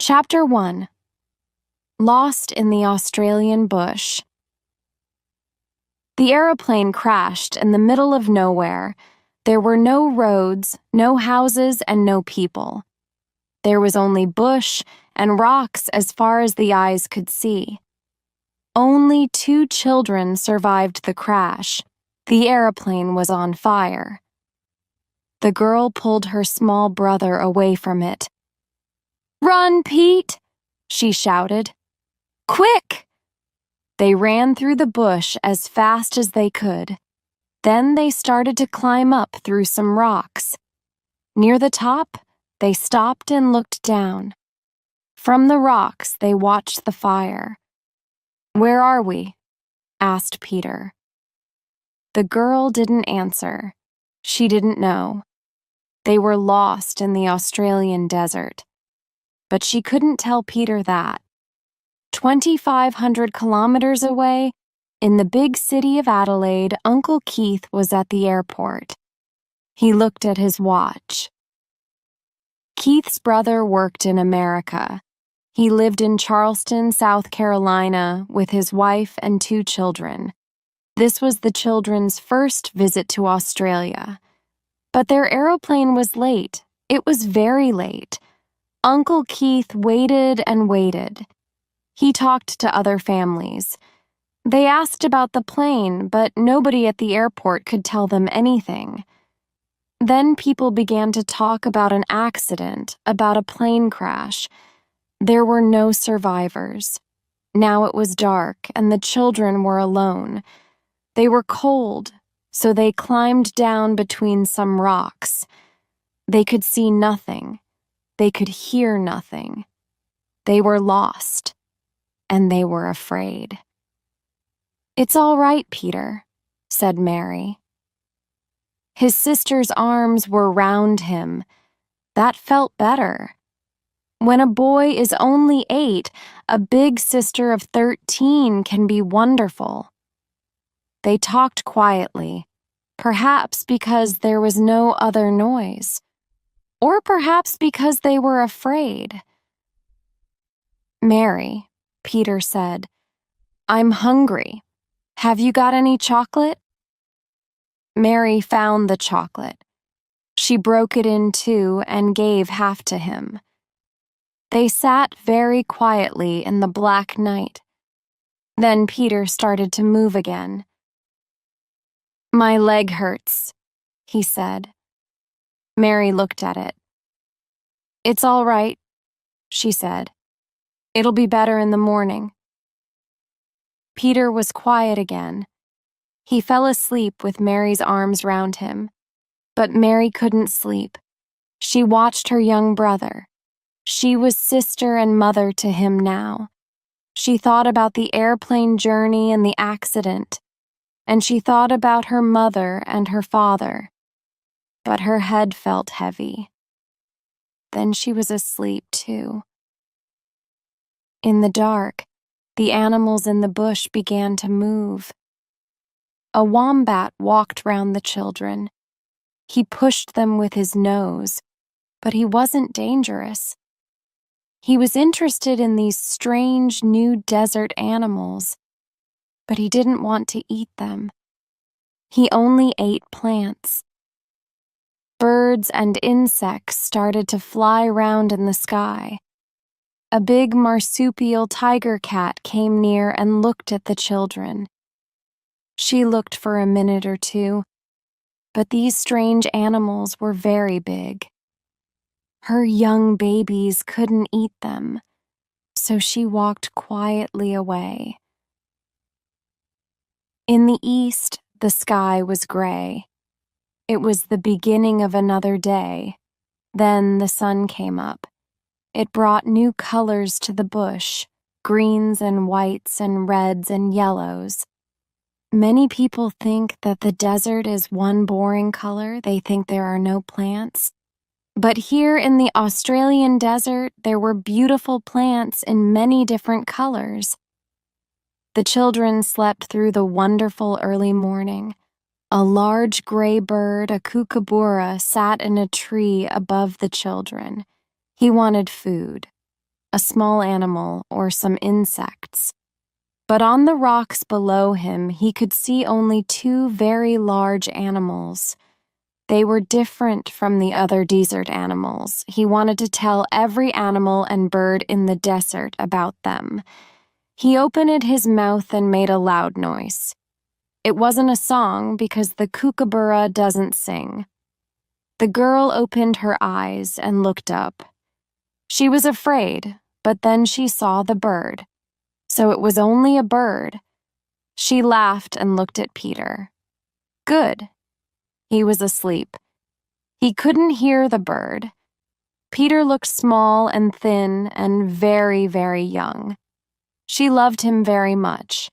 Chapter 1. Lost in the Australian Bush. The aeroplane crashed in the middle of nowhere. There were no roads, no houses, and no people. There was only bush and rocks as far as the eyes could see. Only 2 children survived the crash. The aeroplane was on fire. The girl pulled her small brother away from it. "Run, Pete!" she shouted. "Quick!" They ran through the bush as fast as they could. Then they started to climb up through some rocks. Near the top, they stopped and looked down. From the rocks, they watched the fire. "Where are we?" asked Peter. The girl didn't answer. She didn't know. They were lost in the Australian desert. But she couldn't tell Peter that. 2,500 kilometers away, in the big city of Adelaide, Uncle Keith was at the airport. He looked at his watch. Keith's brother worked in America. He lived in Charleston, South Carolina, with his wife and 2 children. This was the children's first visit to Australia. But their aeroplane was late. It was very late. Uncle Keith waited and waited. He talked to other families. They asked about the plane, but nobody at the airport could tell them anything. Then people began to talk about an accident, about a plane crash. There were no survivors. Now it was dark, and the children were alone. They were cold, so they climbed down between some rocks. They could see nothing. They could hear nothing. They were lost, and they were afraid. "It's all right, Peter," said Mary. His sister's arms were round him. That felt better. When a boy is only 8, a big sister of 13 can be wonderful. They talked quietly, perhaps because there was no other noise. Or perhaps because they were afraid. "Mary," Peter said, "I'm hungry. Have you got any chocolate?" Mary found the chocolate. She broke it in 2 and gave half to him. They sat very quietly in the black night. Then Peter started to move again. "My leg hurts," he said. Mary looked at it. "It's all right," she said. "It'll be better in the morning." Peter was quiet again. He fell asleep with Mary's arms round him. But Mary couldn't sleep. She watched her young brother. She was sister and mother to him now. She thought about the airplane journey and the accident. And she thought about her mother and her father. But her head felt heavy. Then she was asleep, too. In the dark, the animals in the bush began to move. A wombat walked round the children. He pushed them with his nose, but he wasn't dangerous. He was interested in these strange new desert animals, but he didn't want to eat them. He only ate plants. Birds and insects started to fly round in the sky. A big marsupial tiger cat came near and looked at the children. She looked for a minute or 2, but these strange animals were very big. Her young babies couldn't eat them, so she walked quietly away. In the east, the sky was gray. It was the beginning of another day. Then the sun came up. It brought new colors to the bush, greens and whites and reds and yellows. Many people think that the desert is one boring color. They think there are no plants. But here in the Australian desert, there were beautiful plants in many different colors. The children slept through the wonderful early morning. A large gray bird, a kookaburra, sat in a tree above the children. He wanted food. a small animal, or some insects. But on the rocks below him, he could see only two very large animals. They were different from the other desert animals. He wanted to tell every animal and bird in the desert about them. He opened his mouth and made a loud noise. It wasn't a song because the kookaburra doesn't sing. The girl opened her eyes and looked up. She was afraid, but then she saw the bird. So it was only a bird. She laughed and looked at Peter. Good. He was asleep. He couldn't hear the bird. Peter looked small and thin and very, very young. She loved him very much.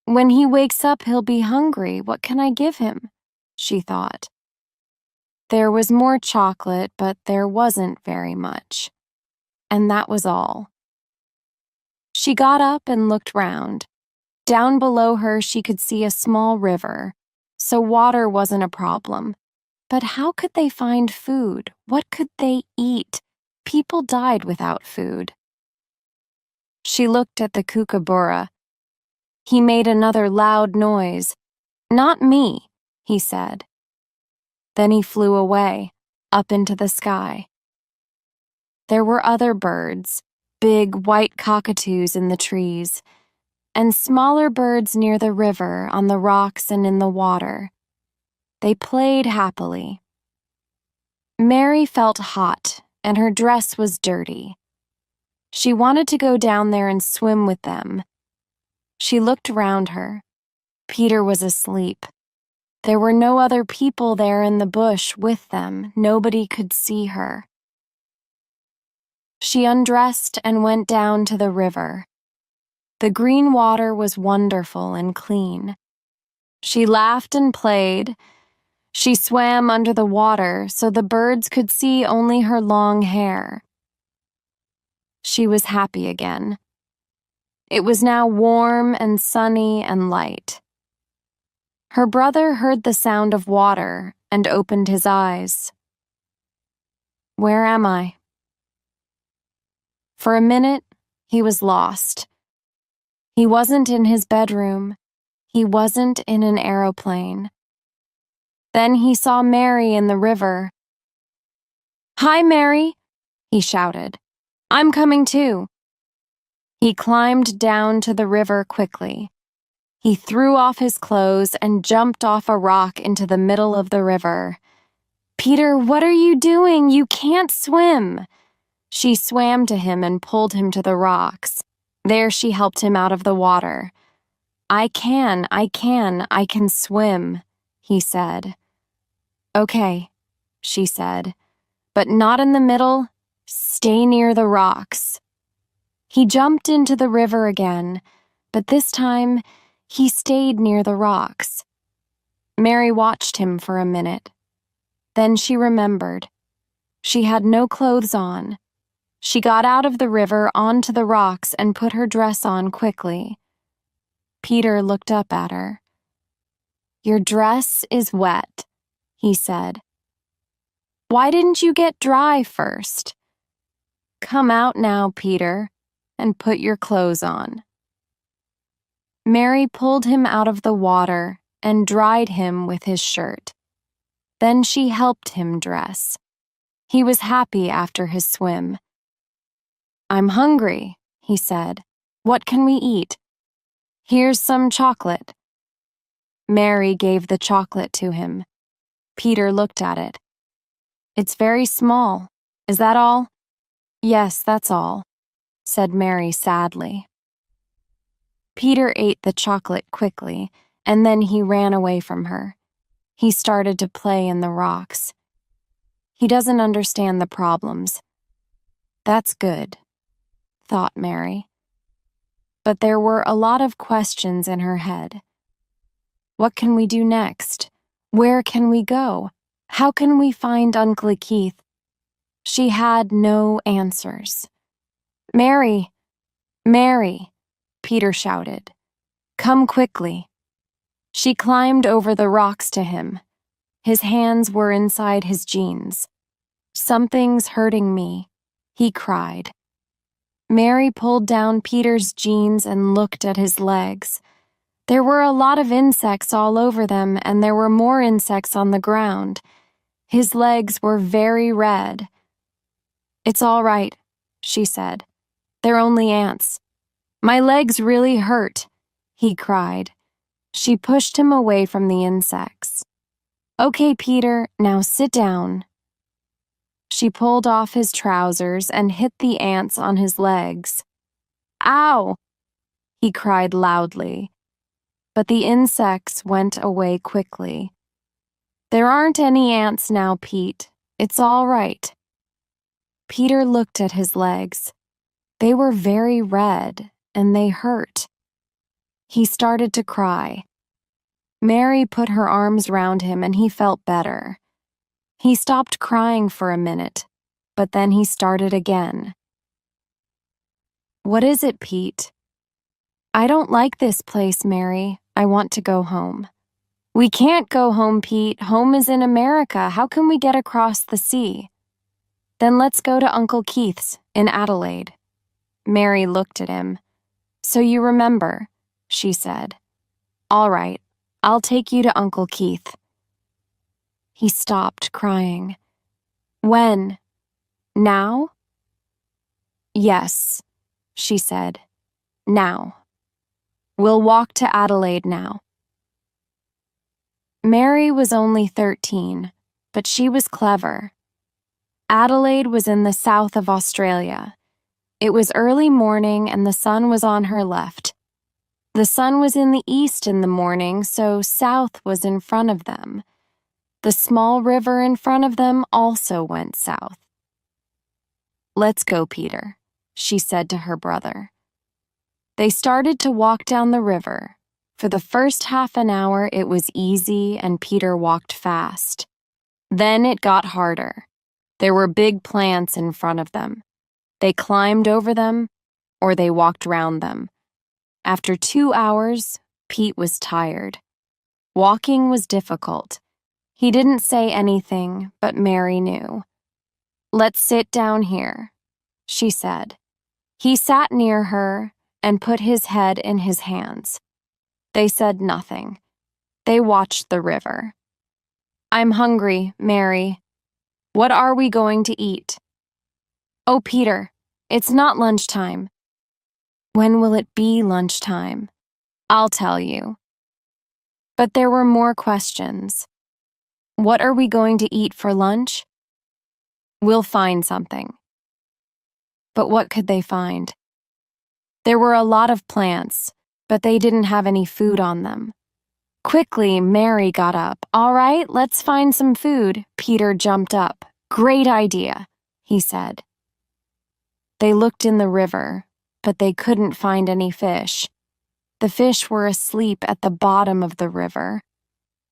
When he wakes up, he'll be hungry. What can I give him? She thought. There was more chocolate, but there wasn't very much. And that was all. She got up and looked round. Down below her, she could see a small river, so water wasn't a problem. But how could they find food? What could they eat? People died without food. She looked at the kookaburra. He made another loud noise. Not me, he said. Then he flew away, up into the sky. There were other birds, big white cockatoos in the trees, and smaller birds near the river, on the rocks and in the water. They played happily. Mary felt hot, and her dress was dirty. She wanted to go down there and swim with them. She looked around her. Peter was asleep. There were no other people there in the bush with them. Nobody could see her. She undressed and went down to the river. The green water was wonderful and clean. She laughed and played. She swam under the water so the birds could see only her long hair. She was happy again. It was now warm and sunny and light. Her brother heard the sound of water and opened his eyes. Where am I? For a minute, he was lost. He wasn't in his bedroom. He wasn't in an aeroplane. Then he saw Mary in the river. Hi, Mary, he shouted. I'm coming too. He climbed down to the river quickly. He threw off his clothes and jumped off a rock into the middle of the river. Peter, what are you doing? You can't swim. She swam to him and pulled him to the rocks. There she helped him out of the water. I can swim, he said. Okay, she said, but not in the middle. Stay near the rocks. He jumped into the river again, but this time he stayed near the rocks. Mary watched him for a minute. Then she remembered. She had no clothes on. She got out of the river onto the rocks and put her dress on quickly. Peter looked up at her. Your dress is wet, he said. Why didn't you get dry first? Come out now, Peter, and put your clothes on. Mary pulled him out of the water and dried him with his shirt. Then she helped him dress. He was happy after his swim. I'm hungry, he said. What can we eat? Here's some chocolate. Mary gave the chocolate to him. Peter looked at it. It's very small. Is that all? Yes, that's all, said Mary sadly. Peter ate the chocolate quickly, and then he ran away from her. He started to play in the rocks. He doesn't understand the problems. That's good, thought Mary. But there were a lot of questions in her head. What can we do next? Where can we go? How can we find Uncle Keith? She had no answers. Mary, Mary, Peter shouted. Come quickly. She climbed over the rocks to him. His hands were inside his jeans. Something's hurting me, he cried. Mary pulled down Peter's jeans and looked at his legs. There were a lot of insects all over them, and there were more insects on the ground. His legs were very red. "It's all right," she said. "They're only ants." "My legs really hurt," he cried. She pushed him away from the insects. "Okay, Peter, now sit down." She pulled off his trousers and hit the ants on his legs. "Ow!" he cried loudly. But the insects went away quickly. "There aren't any ants now, Pete. It's all right." Peter looked at his legs. They were very red, and they hurt. He started to cry. Mary put her arms round him, and he felt better. He stopped crying for a minute, but then he started again. "What is it, Pete?" "I don't like this place, Mary. I want to go home." "We can't go home, Pete. Home is in America. How can we get across the sea?" "Then let's go to Uncle Keith's in Adelaide." Mary looked at him. "So you remember," she said. "All right, I'll take you to Uncle Keith." He stopped crying. "When? Now?" "Yes," she said. "Now. We'll walk to Adelaide now." Mary was only 13, but she was clever. Adelaide was in the south of Australia. It was early morning and the sun was on her left. The sun was in the east in the morning, so south was in front of them. The small river in front of them also went south. "Let's go, Peter," she said to her brother. They started to walk down the river. For the first half an hour, it was easy and Peter walked fast. Then it got harder. There were big plants in front of them. They climbed over them, or they walked round them. After 2 hours, Pete was tired. Walking was difficult. He didn't say anything, but Mary knew. "Let's sit down here," she said. He sat near her and put his head in his hands. They said nothing. They watched the river. "I'm hungry, Mary. What are we going to eat?" "Oh, Peter, it's not lunchtime." "When will it be lunchtime?" "I'll tell you." But there were more questions. "What are we going to eat for lunch?" "We'll find something." But what could they find? There were a lot of plants, but they didn't have any food on them. Quickly, Mary got up. "All right, let's find some food." Peter jumped up. "Great idea," he said. They looked in the river, but they couldn't find any fish. The fish were asleep at the bottom of the river.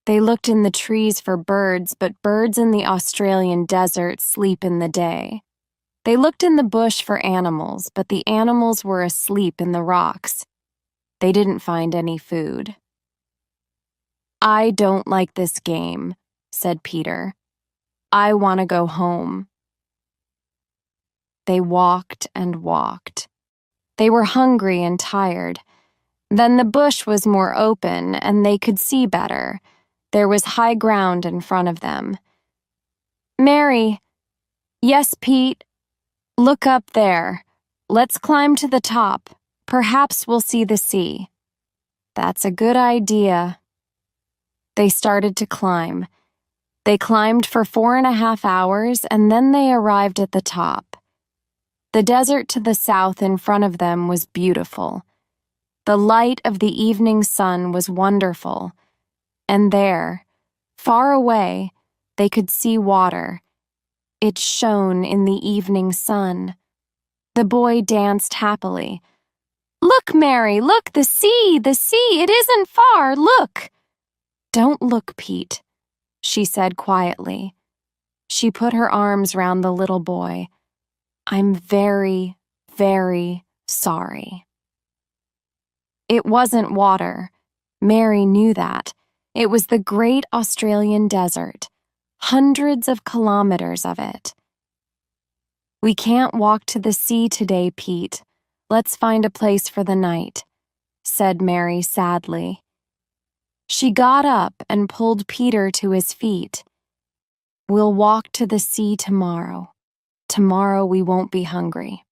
They looked in the trees for birds, but birds in the Australian desert sleep in the day. They looked in the bush for animals, but the animals were asleep in the rocks. They didn't find any food. "I don't like this game," said Peter. "I want to go home." They walked and walked. They were hungry and tired. Then the bush was more open and they could see better. There was high ground in front of them. "Mary." "Yes, Pete." "Look up there. Let's climb to the top. Perhaps we'll see the sea." "That's a good idea." They started to climb. They climbed for 4.5 hours and then they arrived at the top. The desert to the south in front of them was beautiful. The light of the evening sun was wonderful. And there, far away, they could see water. It shone in the evening sun. The boy danced happily. "Look, Mary, look, the sea, it isn't far, look." "Don't look, Pete," she said quietly. She put her arms round the little boy. "I'm very, very sorry." It wasn't water. Mary knew that. It was the great Australian desert, hundreds of kilometers of it. We can't walk to the sea today, Pete. Let's find a place for the night, said Mary sadly. She got up and pulled Peter to his feet. We'll walk to the sea tomorrow. Tomorrow we won't be hungry.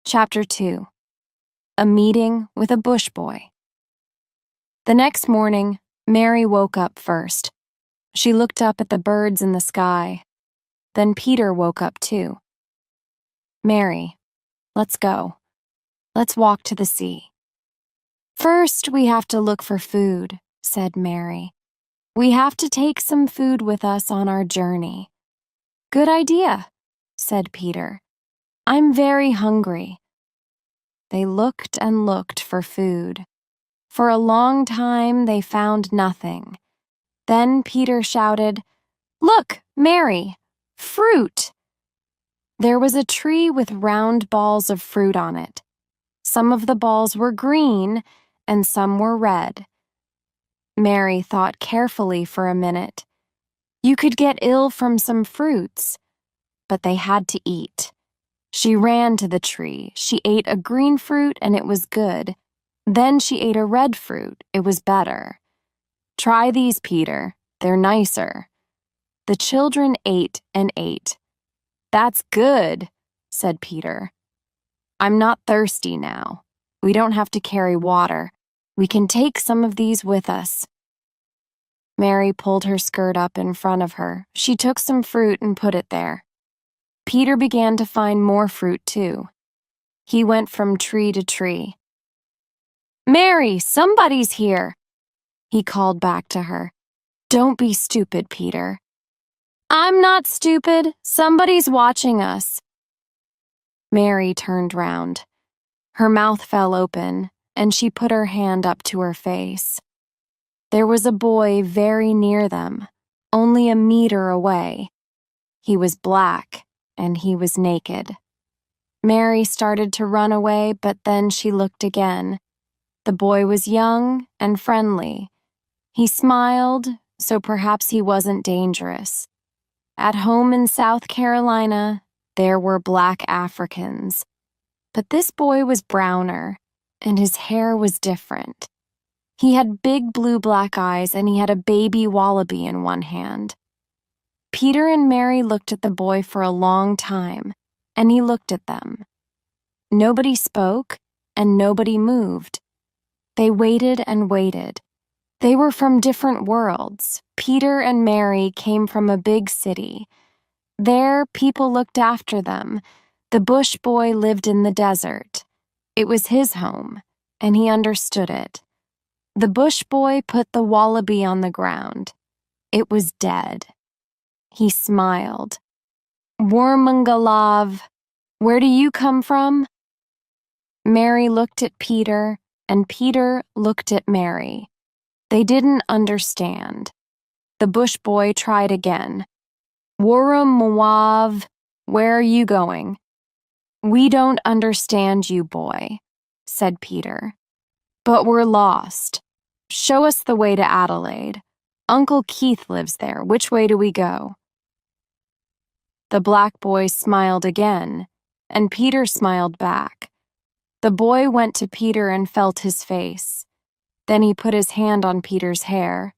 Chapter 2. A Meeting with a Bush Boy. The next morning, Mary woke up first. She looked up at the birds in the sky. Then Peter woke up too. Mary, let's go. Let's walk to the sea. First, we have to look for food, said Mary. We have to take some food with us on our journey. Good idea, said Peter. I'm very hungry. They looked and looked for food. For a long time, they found nothing. Then Peter shouted, Look, Mary, fruit! There was a tree with round balls of fruit on it. Some of the balls were green and some were red. Mary thought carefully for a minute. You could get ill from some fruits, but they had to eat. She ran to the tree. She ate a green fruit and it was good. Then she ate a red fruit. It was better. Try these, Peter. They're nicer. The children ate and ate. That's good, said Peter. I'm not thirsty now. We don't have to carry water. We can take some of these with us. Mary pulled her skirt up in front of her. She took some fruit and put it there. Peter began to find more fruit too. He went from tree to tree. Mary, somebody's here, he called back to her. Don't be stupid, Peter. I'm not stupid. Somebody's watching us. Mary turned round. Her mouth fell open, and she put her hand up to her face. There was a boy very near them, only a meter away. He was black, and he was naked. Mary started to run away, but then she looked again. The boy was young and friendly. He smiled, so perhaps he wasn't dangerous. At home in South Carolina, there were black Africans. But this boy was browner, and his hair was different. He had big blue-black eyes, and he had a baby wallaby in one hand. Peter and Mary looked at the boy for a long time, and he looked at them. Nobody spoke, and nobody moved. They waited and waited. They were from different worlds. Peter and Mary came from a big city. There, people looked after them. The bush boy lived in the desert. It was his home, and he understood it. The bush boy put the wallaby on the ground. It was dead. He smiled. Warmangalav, where do you come from? Mary looked at Peter, and Peter looked at Mary. They didn't understand. The bush boy tried again. Waramawav, where are you going? We don't understand you, boy, said Peter. But we're lost. Show us the way to Adelaide. Uncle Keith lives there. Which way do we go? The black boy smiled again, and Peter smiled back. The boy went to Peter and felt his face. Then he put his hand on Peter's hair.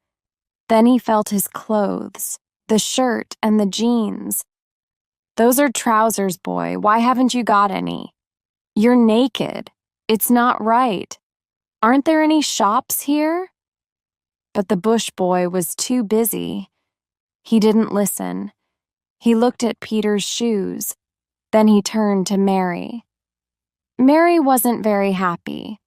Then he felt his clothes, the shirt and the jeans. Those are trousers, boy. Why haven't you got any? You're naked. It's not right. Aren't there any shops here? But the bush boy was too busy. He didn't listen. He looked at Peter's shoes. Then he turned to Mary. Mary wasn't very happy.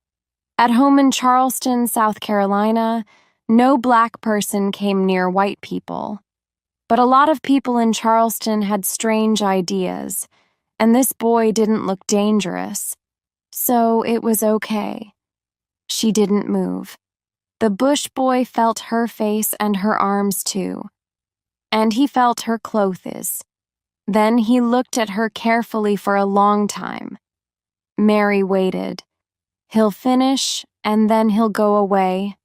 At home in Charleston, South Carolina, no black person came near white people. But a lot of people in Charleston had strange ideas, and this boy didn't look dangerous. So it was okay. She didn't move. The bush boy felt her face and her arms too. And he felt her clothes. Then he looked at her carefully for a long time. Mary waited. He'll finish, and then he'll go away,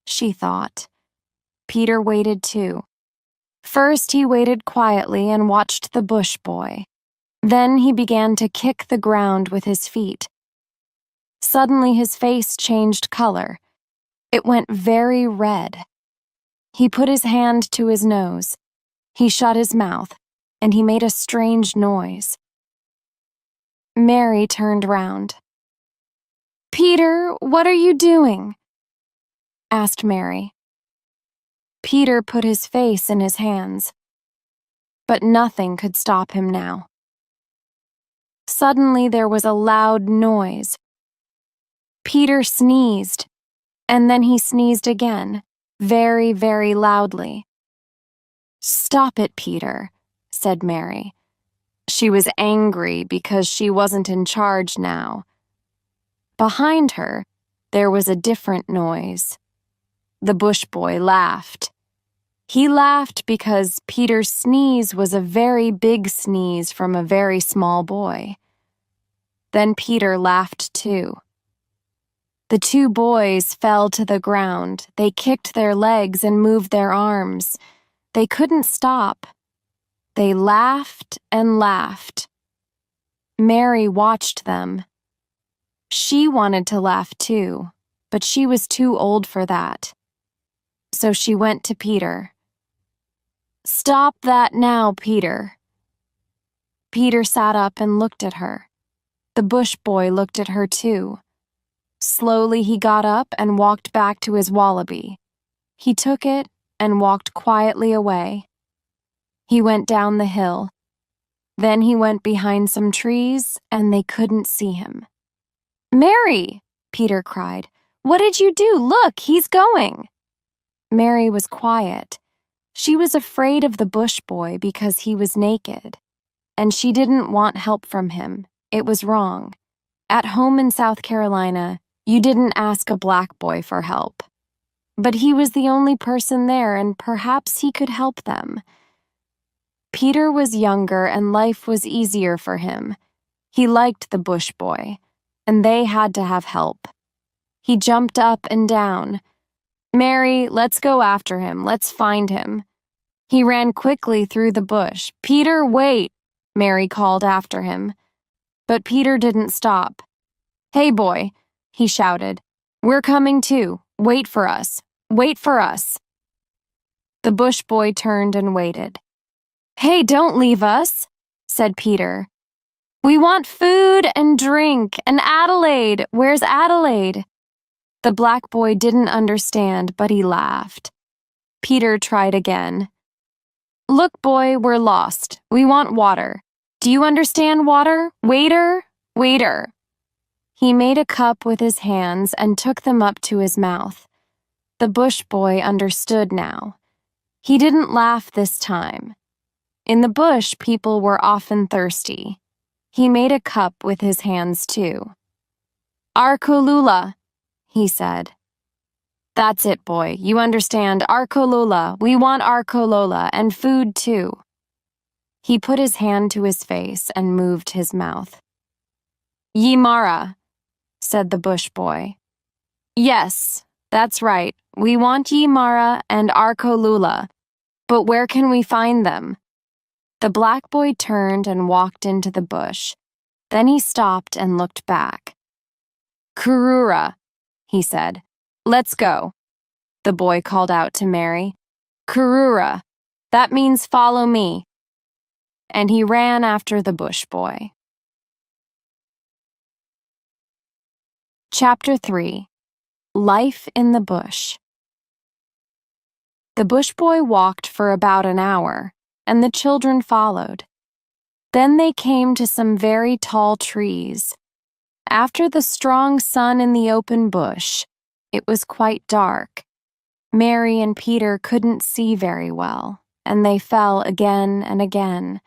she thought. Peter waited too. First, he waited quietly and watched the bush boy. Then he began to kick the ground with his feet. Suddenly, his face changed color. It went very red. He put his hand to his nose. He shut his mouth, and he made a strange noise. Mary turned round. "Peter, what are you doing?" asked Mary. Peter put his face in his hands, but nothing could stop him now. Suddenly there was a loud noise. Peter sneezed, and then he sneezed again, very, very loudly. "Stop it, Peter," said Mary. She was angry because she wasn't in charge now. Behind her, there was a different noise. The bush boy laughed. He laughed because Peter's sneeze was a very big sneeze from a very small boy. Then Peter laughed too. The two boys fell to the ground. They kicked their legs and moved their arms. They couldn't stop. They laughed and laughed. Mary watched them. She wanted to laugh too, but she was too old for that. So she went to Peter. "Stop that now, Peter." Peter sat up and looked at her. The bush boy looked at her too. Slowly he got up and walked back to his wallaby. He took it and walked quietly away. He went down the hill. Then he went behind some trees and they couldn't see him. "Mary!" Peter cried. "What did you do? Look, he's going!" Mary was quiet. She was afraid of the bush boy because he was naked, and she didn't want help from him. It was wrong. At home in South Carolina, you didn't ask a black boy for help. But he was the only person there, and perhaps he could help them. Peter was younger and life was easier for him. He liked the bush boy, and they had to have help. He jumped up and down. "Mary, let's go after him. Let's find him." He ran quickly through the bush. "Peter, wait!" Mary called after him. But Peter didn't stop. "Hey, boy," he shouted. "We're coming too. Wait for us. Wait for us." The bush boy turned and waited. "Hey, don't leave us," said Peter. "We want food and drink. And Adelaide, where's Adelaide?" The black boy didn't understand, but he laughed. Peter tried again. "Look, boy, we're lost. We want water. Do you understand water? Waiter, waiter." He made a cup with his hands and took them up to his mouth. The bush boy understood now. He didn't laugh this time. In the bush, people were often thirsty. He made a cup with his hands too. "Arkolula," he said. "That's it, boy. You understand. Arkolula. We want Arkolula and food too." He put his hand to his face and moved his mouth. "Yimara," said the bush boy. "Yes, that's right. We want Yimara and Arkolula. But where can we find them?" The black boy turned and walked into the bush. Then he stopped and looked back. "Kurura," he said. "Let's go." The boy called out to Mary. "Kurura. That means follow me." And he ran after the bush boy. Chapter 3. Life in the Bush. The bush boy walked for about an hour, and the children followed. Then they came to some very tall trees. After the strong sun in the open bush, it was quite dark. Mary and Peter couldn't see very well, and they fell again and again.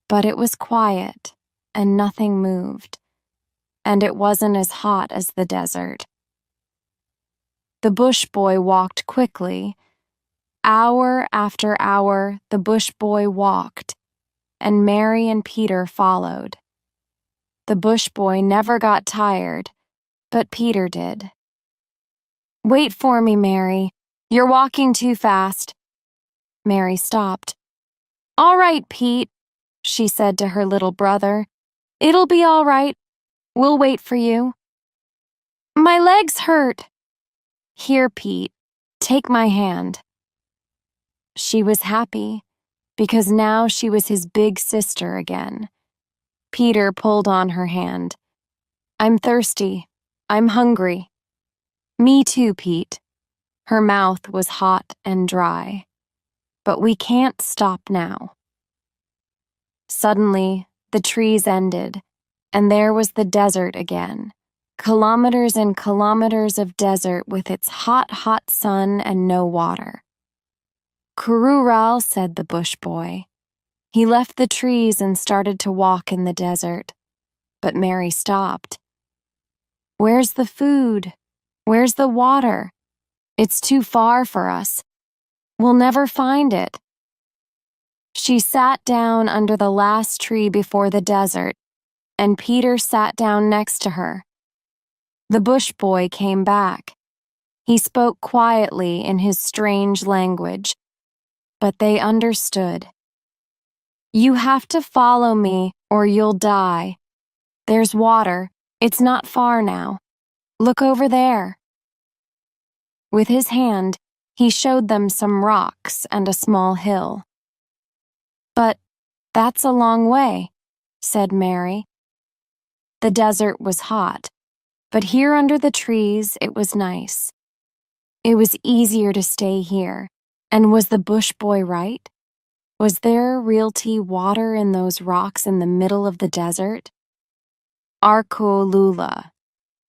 But it was quiet, and nothing moved. And it wasn't as hot as the desert. The bush boy walked quickly. Hour after hour, the bush boy walked, and Mary and Peter followed. The bush boy never got tired, but Peter did. "Wait for me, Mary. You're walking too fast." Mary stopped. "All right, Pete," she said to her little brother. "It'll be all right. We'll wait for you." "My legs hurt." "Here, Pete, take my hand." She was happy, because now she was his big sister again. Peter pulled on her hand. "I'm thirsty. I'm hungry." "Me too, Pete." Her mouth was hot and dry. "But we can't stop now." Suddenly, the trees ended, and there was the desert again. Kilometers and kilometers of desert with its hot, hot sun and no water. "Kurural," said the bush boy. He left the trees and started to walk in the desert. But Mary stopped. "Where's the food? Where's the water? It's too far for us. We'll never find it." She sat down under the last tree before the desert, and Peter sat down next to her. The bush boy came back. He spoke quietly in his strange language, but they understood. "You have to follow me or you'll die. There's water. It's not far now. Look over there." With his hand, he showed them some rocks and a small hill. "But that's a long way," said Mary. The desert was hot, but here under the trees it was nice. It was easier to stay here, and was the bush boy right? Was there realty water in those rocks in the middle of the desert? "Arkolula,"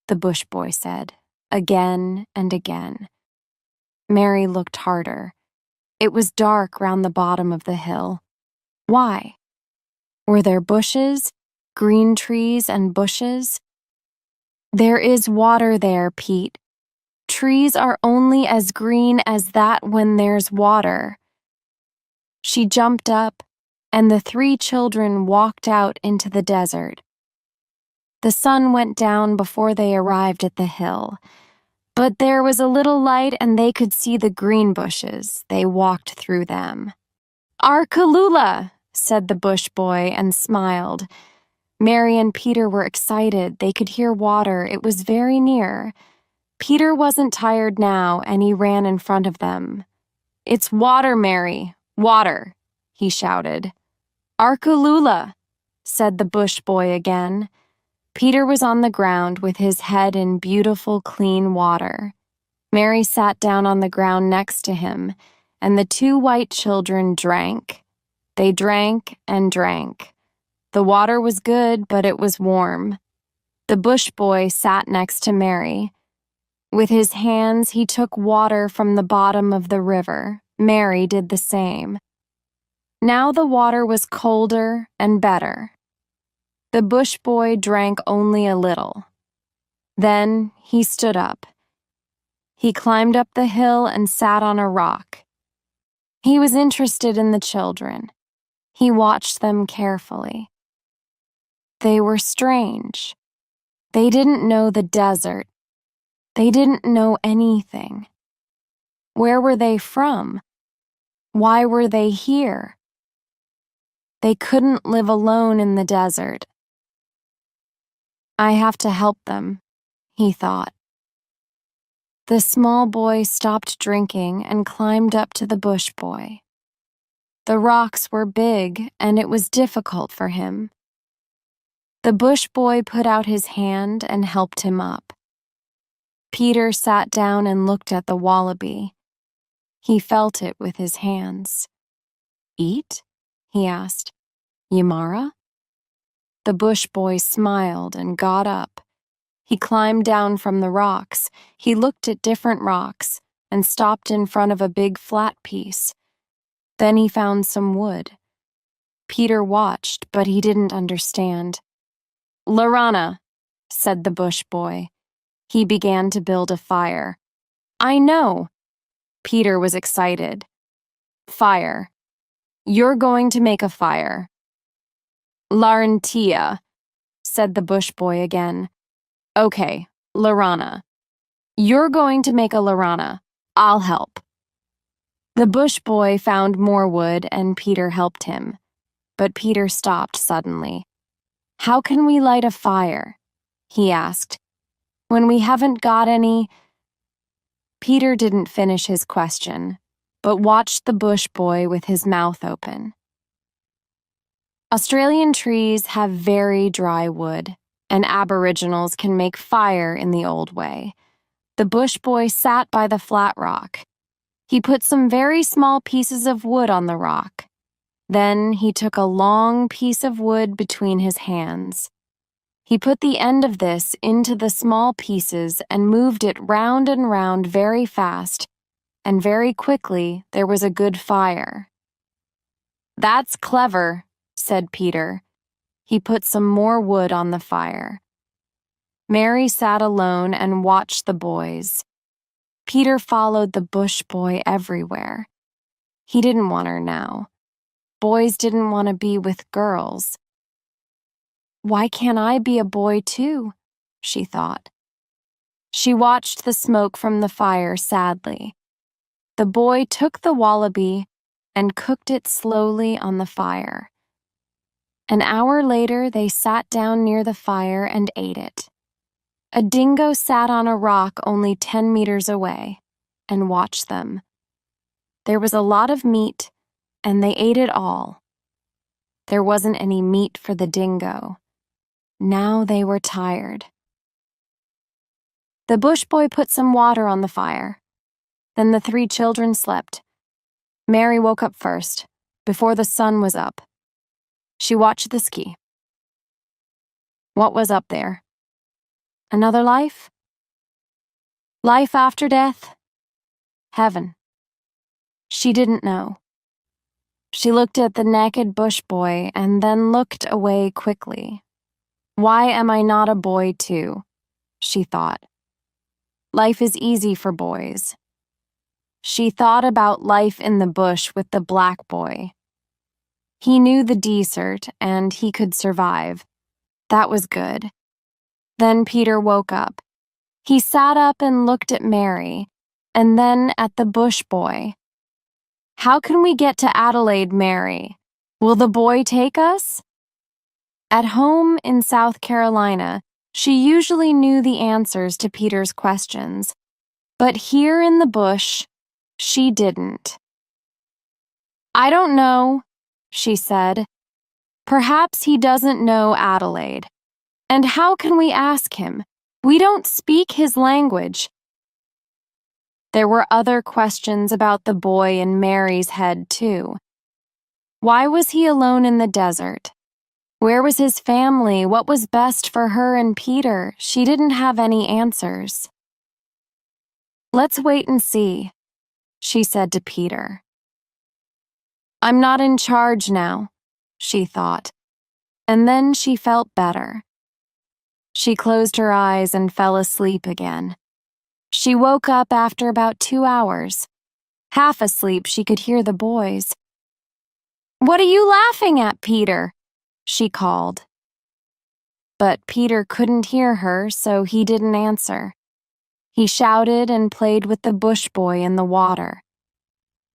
the bush boy said, again and again. Mary looked harder. It was dark round the bottom of the hill. Why? Were there bushes, green trees and bushes? "There is water there, Pete. Trees are only as green as that when there's water." She jumped up, and the 3 children walked out into the desert. The sun went down before they arrived at the hill, but there was a little light and they could see the green bushes. They walked through them. "Arkalula," said the bush boy and smiled. Mary and Peter were excited. They could hear water. It was very near. Peter wasn't tired now, and he ran in front of them. "It's water, Mary, water," he shouted. "Arkalula," said the bush boy again. Peter was on the ground with his head in beautiful, clean water. Mary sat down on the ground next to him, and the 2 white children drank. They drank and drank. The water was good, but it was warm. The bush boy sat next to Mary. With his hands, he took water from the bottom of the river. Mary did the same. Now the water was colder and better. The bush boy drank only a little. Then he stood up. He climbed up the hill and sat on a rock. He was interested in the children. He watched them carefully. They were strange. They didn't know the desert. They didn't know anything. Where were they from? Why were they here? They couldn't live alone in the desert. "I have to help them," he thought. The small boy stopped drinking and climbed up to the bush boy. The rocks were big, and it was difficult for him. The bush boy put out his hand and helped him up. Peter sat down and looked at the wallaby. He felt it with his hands. "Eat?" he asked. "Yamara?" The bush boy smiled and got up. He climbed down from the rocks. He looked at different rocks and stopped in front of a big flat piece. Then he found some wood. Peter watched, but he didn't understand. "Lorana," said the bush boy. He began to build a fire. "I know." Peter was excited. "Fire. You're going to make a fire." "Larentia," said the bush boy again. "Okay, Lorana. You're going to make a Lorana. I'll help." The bush boy found more wood and Peter helped him. But Peter stopped suddenly. "How can we light a fire?" he asked. "When we haven't got any—" Peter didn't finish his question, but watched the bush boy with his mouth open. Australian trees have very dry wood, and Aboriginals can make fire in the old way. The bush boy sat by the flat rock. He put some very small pieces of wood on the rock. Then he took a long piece of wood between his hands. He put the end of this into the small pieces and moved it round and round very fast, and very quickly there was a good fire. "That's clever," said Peter. He put some more wood on the fire. Mary sat alone and watched the boys. Peter followed the bush boy everywhere. He didn't want her now. Boys didn't want to be with girls. "Why can't I be a boy too?" she thought. She watched the smoke from the fire sadly. The boy took the wallaby and cooked it slowly on the fire. An hour later, they sat down near the fire and ate it. A dingo sat on a rock only 10 meters away and watched them. There was a lot of meat, and they ate it all. There wasn't any meat for the dingo. Now they were tired. The bush boy put some water on the fire. Then the 3 children slept. Mary woke up first, before the sun was up. She watched the ski. What was up there? Another life? Life after death? Heaven? She didn't know. She looked at the naked bush boy and then looked away quickly. "Why am I not a boy too?" she thought. "Life is easy for boys." She thought about life in the bush with the black boy. He knew the desert and he could survive. That was good. Then Peter woke up. He sat up and looked at Mary, and then at the bush boy. "How can we get to Adelaide, Mary? Will the boy take us?" At home in South Carolina, she usually knew the answers to Peter's questions. But here in the bush, she didn't. "I don't know," she said. "Perhaps he doesn't know Adelaide. And how can we ask him? We don't speak his language." There were other questions about the boy in Mary's head, too. Why was he alone in the desert? Where was his family? What was best for her and Peter? She didn't have any answers. "Let's wait and see," she said to Peter. "I'm not in charge now," she thought. And then she felt better. She closed her eyes and fell asleep again. She woke up after about 2 hours. Half asleep, she could hear the boys. "What are you laughing at, Peter?" she called. But Peter couldn't hear her, so he didn't answer. He shouted and played with the bush boy in the water.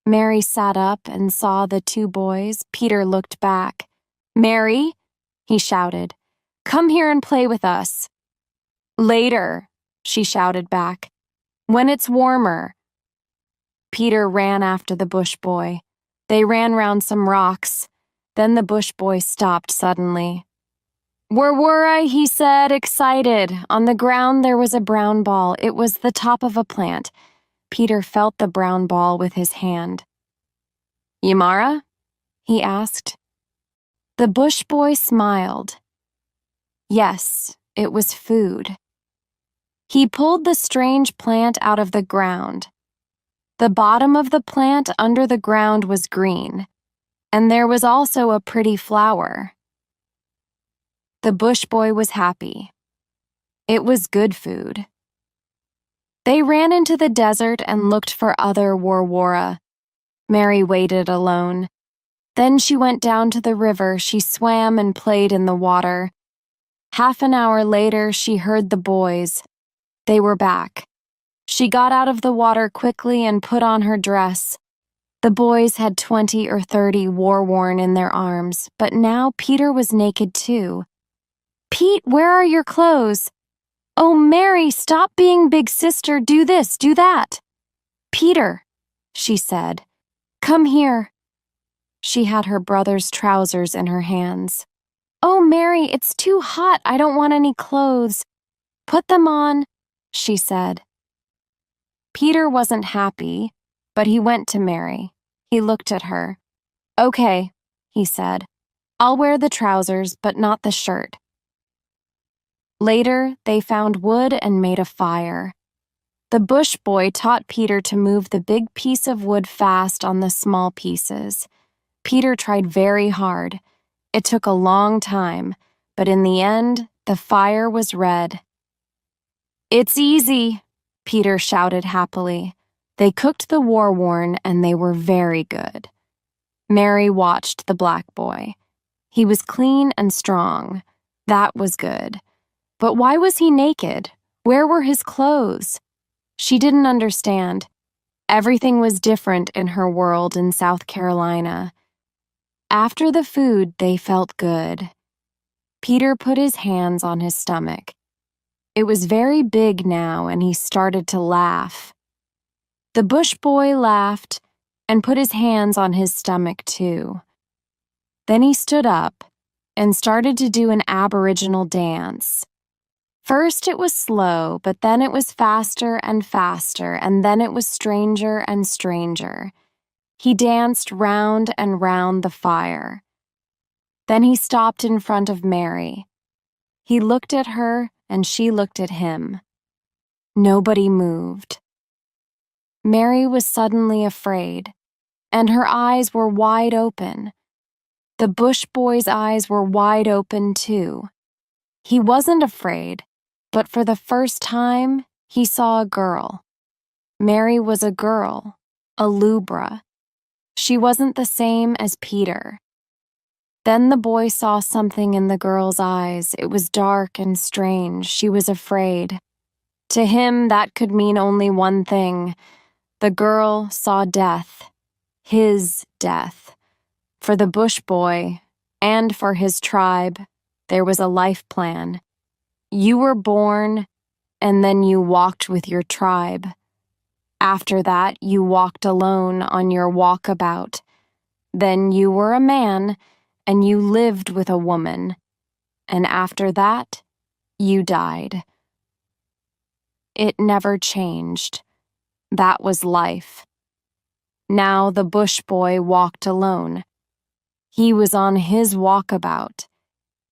Mary sat up and saw the 2 boys. Peter looked back. "Mary," he shouted, "come here and play with us." "Later," she shouted back. "When it's warmer." Peter ran after the bush boy. They ran round some rocks. Then the bush boy stopped suddenly. "Where were I?" he said, excited. On the ground there was a brown ball. It was the top of a plant. Peter felt the brown ball with his hand. "Yamara?" he asked. The bush boy smiled. Yes, it was food. He pulled the strange plant out of the ground. The bottom of the plant under the ground was green, and there was also a pretty flower. The bush boy was happy. It was good food. They ran into the desert and looked for other warwara. Mary waited alone. Then she went down to the river. She swam and played in the water. Half an hour later, she heard the boys. They were back. She got out of the water quickly and put on her dress. The boys had 20 or 30 war-worn in their arms, but now Peter was naked too. "Pete, where are your clothes?" "Oh, Mary, stop being big sister, do this, do that." "Peter," she said, "come here." She had her brother's trousers in her hands. "Oh, Mary, it's too hot, I don't want any clothes." "Put them on," she said. Peter wasn't happy, but he went to Mary. He looked at her. "Okay," he said. "I'll wear the trousers, but not the shirt." Later, they found wood and made a fire. The bush boy taught Peter to move the big piece of wood fast on the small pieces. Peter tried very hard. It took a long time, but in the end, the fire was red. "It's easy," Peter shouted happily. They cooked the war-worn, and they were very good. Mary watched the black boy. He was clean and strong. That was good. But why was he naked? Where were his clothes? She didn't understand. Everything was different in her world in South Carolina. After the food, they felt good. Peter put his hands on his stomach. It was very big now, and he started to laugh. The bush boy laughed and put his hands on his stomach too. Then he stood up and started to do an Aboriginal dance. First it was slow, but then it was faster and faster, and then it was stranger and stranger. He danced round and round the fire. Then he stopped in front of Mary. He looked at her, and she looked at him. Nobody moved. Mary was suddenly afraid, and her eyes were wide open. The bush boy's eyes were wide open too. He wasn't afraid, but for the first time, he saw a girl. Mary was a girl, a lubra. She wasn't the same as Peter. Then the boy saw something in the girl's eyes. It was dark and strange. She was afraid. To him, that could mean only one thing. The girl saw death. His death. For the bush boy, and for his tribe, there was a life plan. You were born, and then you walked with your tribe. After that, you walked alone on your walkabout. Then you were a man, and you lived with a woman. And after that, you died. It never changed. That was life. Now the bush boy walked alone. He was on his walkabout.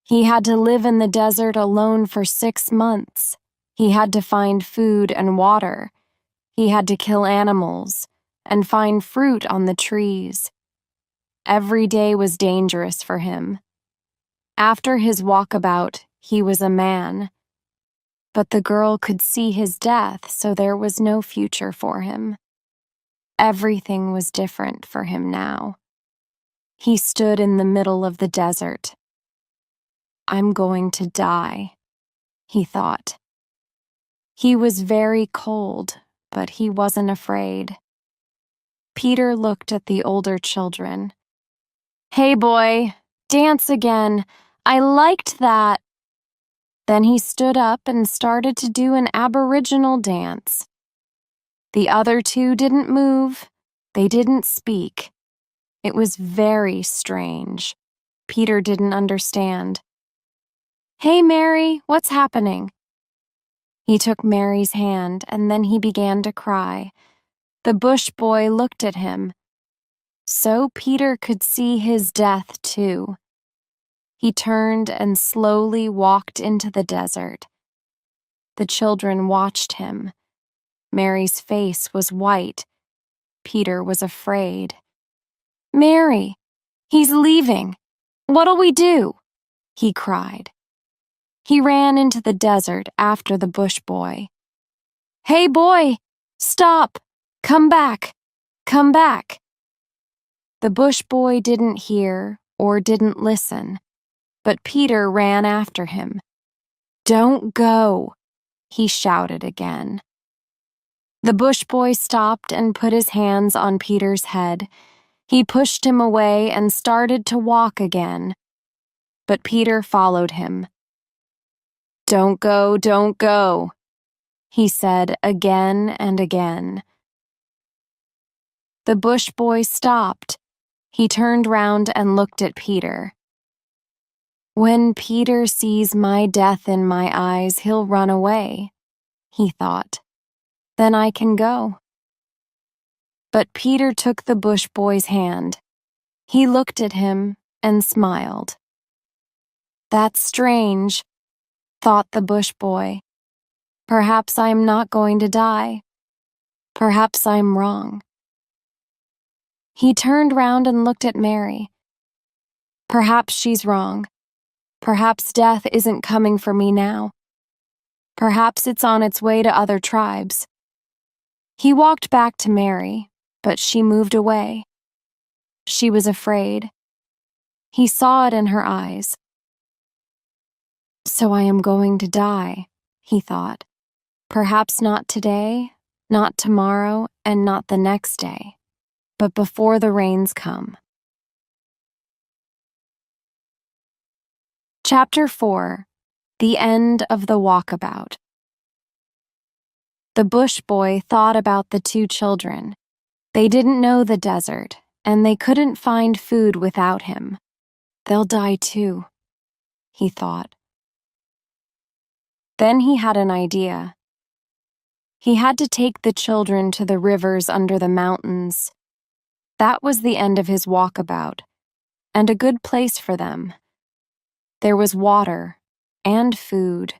He had to live in the desert alone for 6 months. He had to find food and water. He had to kill animals and find fruit on the trees. Every day was dangerous for him. After his walkabout, he was a man. But the girl could see his death, so there was no future for him. Everything was different for him now. He stood in the middle of the desert. I'm going to die, he thought. He was very cold, but he wasn't afraid. Peter looked at the older children. Hey, boy, dance again. I liked that. Then he stood up and started to do an Aboriginal dance. The other two didn't move. They didn't speak. It was very strange. Peter didn't understand. Hey, Mary, what's happening? He took Mary's hand, and then he began to cry. The bush boy looked at him. So Peter could see his death, too. He turned and slowly walked into the desert. The children watched him. Mary's face was white. Peter was afraid. Mary, he's leaving. What'll we do? He cried. He ran into the desert after the bush boy. Hey, boy, stop! Come back! Come back! The bush boy didn't hear or didn't listen, but Peter ran after him. Don't go, he shouted again. The bush boy stopped and put his hands on Peter's head. He pushed him away and started to walk again. But Peter followed him. "Don't go," he said again and again. The bush boy stopped. He turned round and looked at Peter. "When Peter sees my death in my eyes, he'll run away," he thought. "Then I can go." But Peter took the bush boy's hand. He looked at him and smiled. "That's strange," thought the bush boy. "Perhaps I'm not going to die. Perhaps I'm wrong." He turned round and looked at Mary. Perhaps she's wrong. Perhaps death isn't coming for me now. Perhaps it's on its way to other tribes. He walked back to Mary, but she moved away. She was afraid. He saw it in her eyes. "So I am going to die," he thought. "Perhaps not today, not tomorrow, and not the next day, but before the rains come." Chapter 4. The End of the Walkabout. The bush boy thought about the two children. They didn't know the desert, and they couldn't find food without him. "They'll die too," he thought. Then he had an idea. He had to take the children to the rivers under the mountains. That was the end of his walkabout, and a good place for them. There was water and food.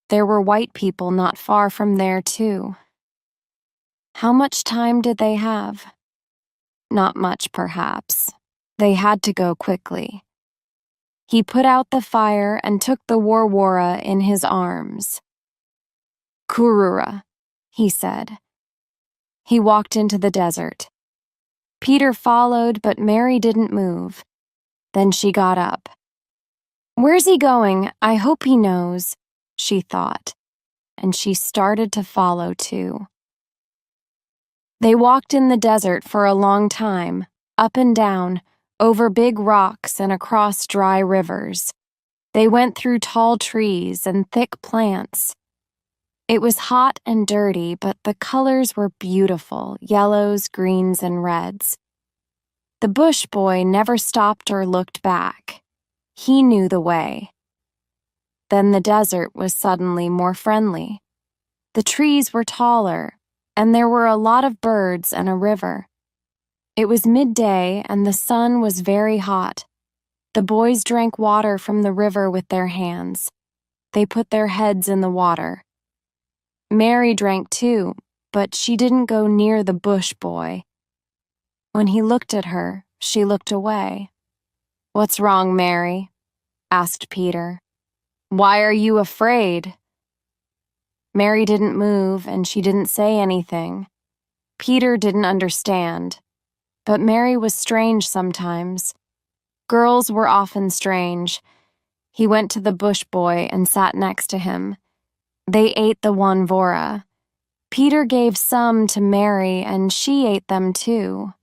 There were white people not far from there, too. How much time did they have? Not much, perhaps. They had to go quickly. He put out the fire and took the warwara in his arms. "Kurura," he said. He walked into the desert. Peter followed, but Mary didn't move. Then she got up. "Where's he going? I hope he knows," she thought, and she started to follow too. They walked in the desert for a long time, up and down, over big rocks and across dry rivers. They went through tall trees and thick plants. It was hot and dirty, but the colors were beautiful, yellows, greens, and reds. The bush boy never stopped or looked back. He knew the way. Then the desert was suddenly more friendly. The trees were taller, and there were a lot of birds and a river. It was midday, and the sun was very hot. The boys drank water from the river with their hands. They put their heads in the water. Mary drank too, but she didn't go near the bush boy. When he looked at her, she looked away. "What's wrong, Mary?" asked Peter. "Why are you afraid?" Mary didn't move, and she didn't say anything. Peter didn't understand. But Mary was strange sometimes. Girls were often strange. He went to the bush boy and sat next to him. They ate the wanvora. Peter gave some to Mary, and she ate them too.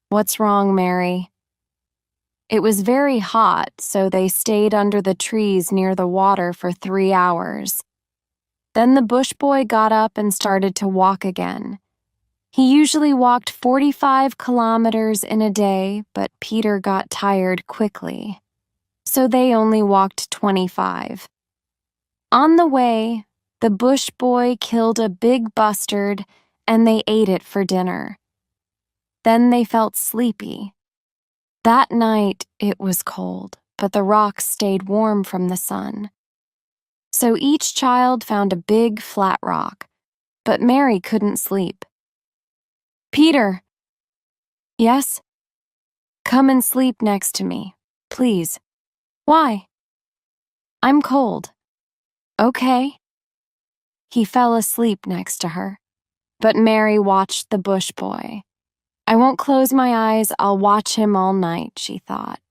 "What's wrong, Mary?" It was very hot, so they stayed under the trees near the water for 3 hours. Then the bush boy got up and started to walk again. He usually walked 45 kilometers in a day, but Peter got tired quickly, so they only walked 25. On the way, the bush boy killed a big bustard, and they ate it for dinner. Then they felt sleepy. That night, it was cold, but the rocks stayed warm from the sun. So each child found a big, flat rock, but Mary couldn't sleep. "Peter." "Yes?" "Come and sleep next to me, please." "Why?" "I'm cold." "Okay." He fell asleep next to her, but Mary watched the bush boy. "I won't close my eyes, I'll watch him all night," she thought.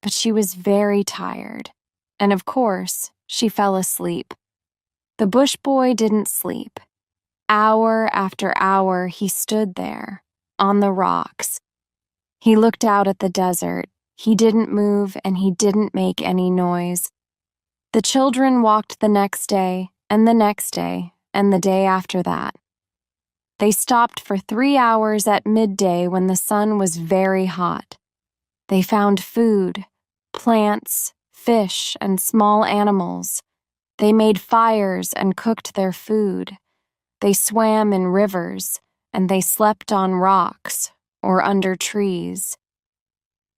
But she was very tired, and of course, she fell asleep. The bush boy didn't sleep. Hour after hour, he stood there, on the rocks. He looked out at the desert. He didn't move and he didn't make any noise. The children walked the next day, and the next day, and the day after that. They stopped for 3 hours at midday when the sun was very hot. They found food, plants, fish, and small animals. They made fires and cooked their food. They swam in rivers, and they slept on rocks or under trees.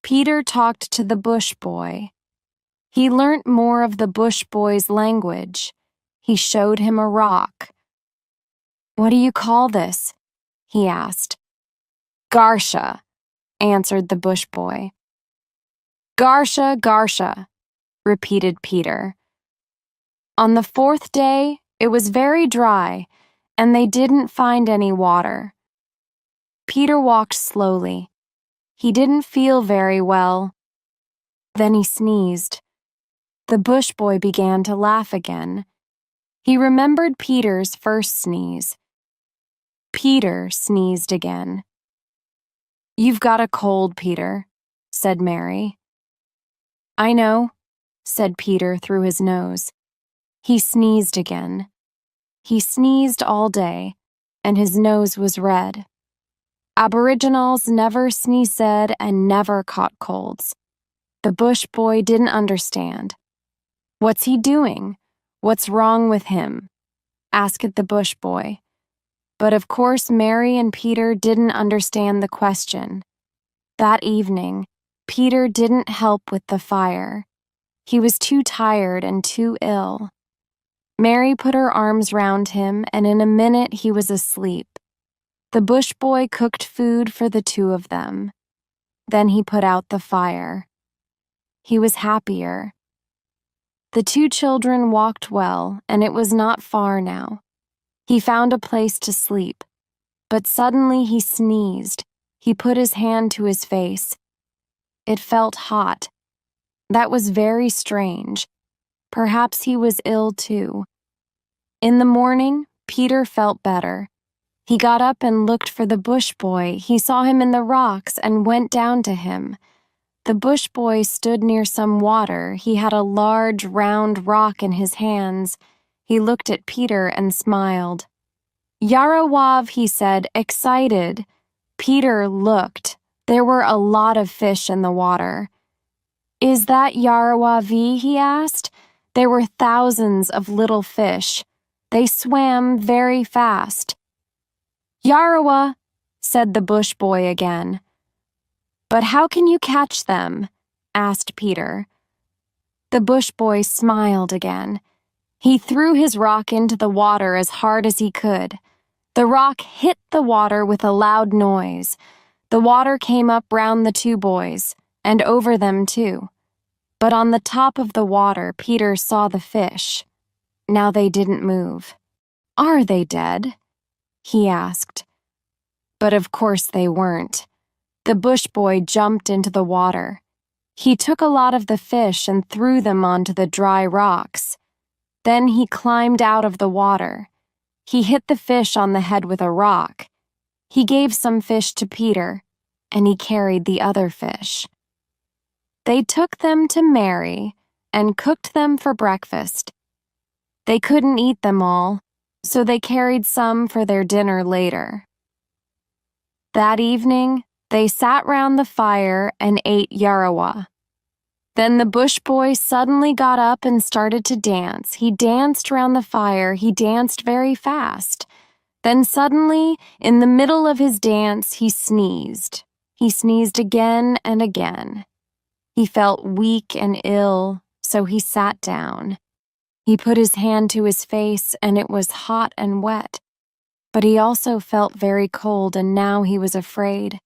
Peter talked to the bush boy. He learnt more of the bush boy's language. He showed him a rock. "What do you call this?" he asked. "Garsha," answered the bush boy. "Garsha, Garsha," repeated Peter. On the 4th day, it was very dry, and they didn't find any water. Peter walked slowly. He didn't feel very well. Then he sneezed. The bush boy began to laugh again. He remembered Peter's first sneeze. Peter sneezed again. "You've got a cold, Peter," said Mary. "I know," said Peter through his nose. He sneezed again. He sneezed all day, and his nose was red. Aboriginals never sneezed and never caught colds. The bush boy didn't understand. "What's he doing? What's wrong with him?" asked the bush boy. But of course Mary and Peter didn't understand the question. That evening, Peter didn't help with the fire. He was too tired and too ill. Mary put her arms round him, and in a minute he was asleep. The bush boy cooked food for the two of them. Then he put out the fire. He was happier. The two children walked well, and it was not far now. He found a place to sleep, but suddenly he sneezed. He put his hand to his face. It felt hot. That was very strange. Perhaps he was ill too. In the morning, Peter felt better. He got up and looked for the bush boy. He saw him in the rocks and went down to him. The bush boy stood near some water. He had a large, round rock in his hands. He looked at Peter and smiled. "Yarawav," he said, excited. Peter looked. There were a lot of fish in the water. "Is that Yarawavi?" he asked. There were thousands of little fish. They swam very fast. "Yarawa," said the bush boy again. "But how can you catch them?" asked Peter. The bush boy smiled again. He threw his rock into the water as hard as he could. The rock hit the water with a loud noise. The water came up round the two boys, and over them too. But on the top of the water, Peter saw the fish. Now they didn't move. "Are they dead?" he asked. But of course they weren't. The bush boy jumped into the water. He took a lot of the fish and threw them onto the dry rocks. Then he climbed out of the water. He hit the fish on the head with a rock. He gave some fish to Peter, and he carried the other fish. They took them to Mary and cooked them for breakfast. They couldn't eat them all, so they carried some for their dinner later. That evening, they sat round the fire and ate yarawa. Then the bush boy suddenly got up and started to dance. He danced round the fire. He danced very fast. Then suddenly, in the middle of his dance, he sneezed. He sneezed again and again. He felt weak and ill, so he sat down. He put his hand to his face, and it was hot and wet. But he also felt very cold, and now he was afraid.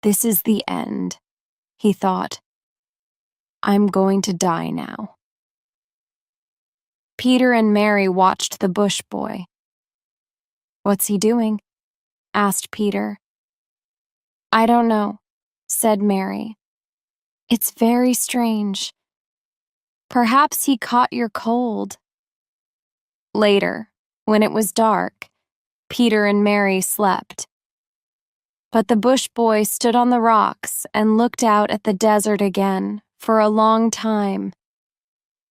"This is the end," he thought. "I'm going to die now." Peter and Mary watched the bush boy. "What's he doing?" asked Peter. "I don't know," said Mary. "It's very strange. Perhaps he caught your cold." Later. When it was dark, Peter and Mary slept. But the bush boy stood on the rocks and looked out at the desert again for a long time.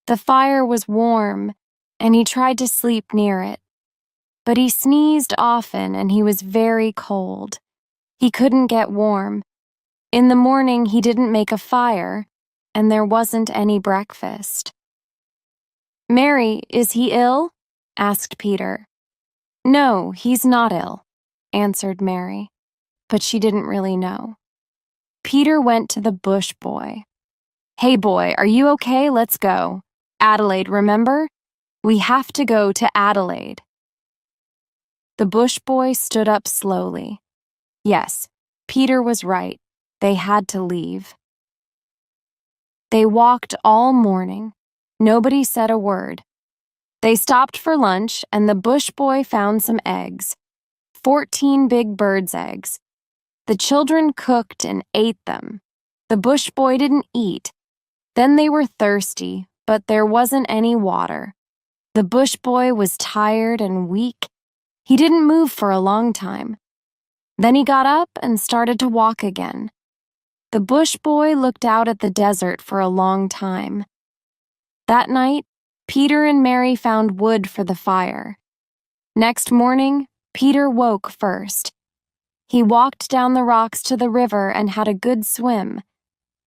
The fire was warm, and he tried to sleep near it. But he sneezed often and he was very cold. He couldn't get warm. In the morning, he didn't make a fire, and there wasn't any breakfast. "Mary, is he ill?" asked Peter. "No, he's not ill," answered Mary, but she didn't really know. Peter went to the bush boy. "Hey boy, are you okay? Let's go. Adelaide, remember? We have to go to Adelaide." The bush boy stood up slowly. Yes, Peter was right. They had to leave. They walked all morning. Nobody said a word. They stopped for lunch, and the bush boy found some eggs. 14 big birds' eggs. The children cooked and ate them. The bush boy didn't eat. Then they were thirsty, but there wasn't any water. The bush boy was tired and weak. He didn't move for a long time. Then he got up and started to walk again. The bush boy looked out at the desert for a long time. That night, Peter and Mary found wood for the fire. Next morning, Peter woke first. He walked down the rocks to the river and had a good swim.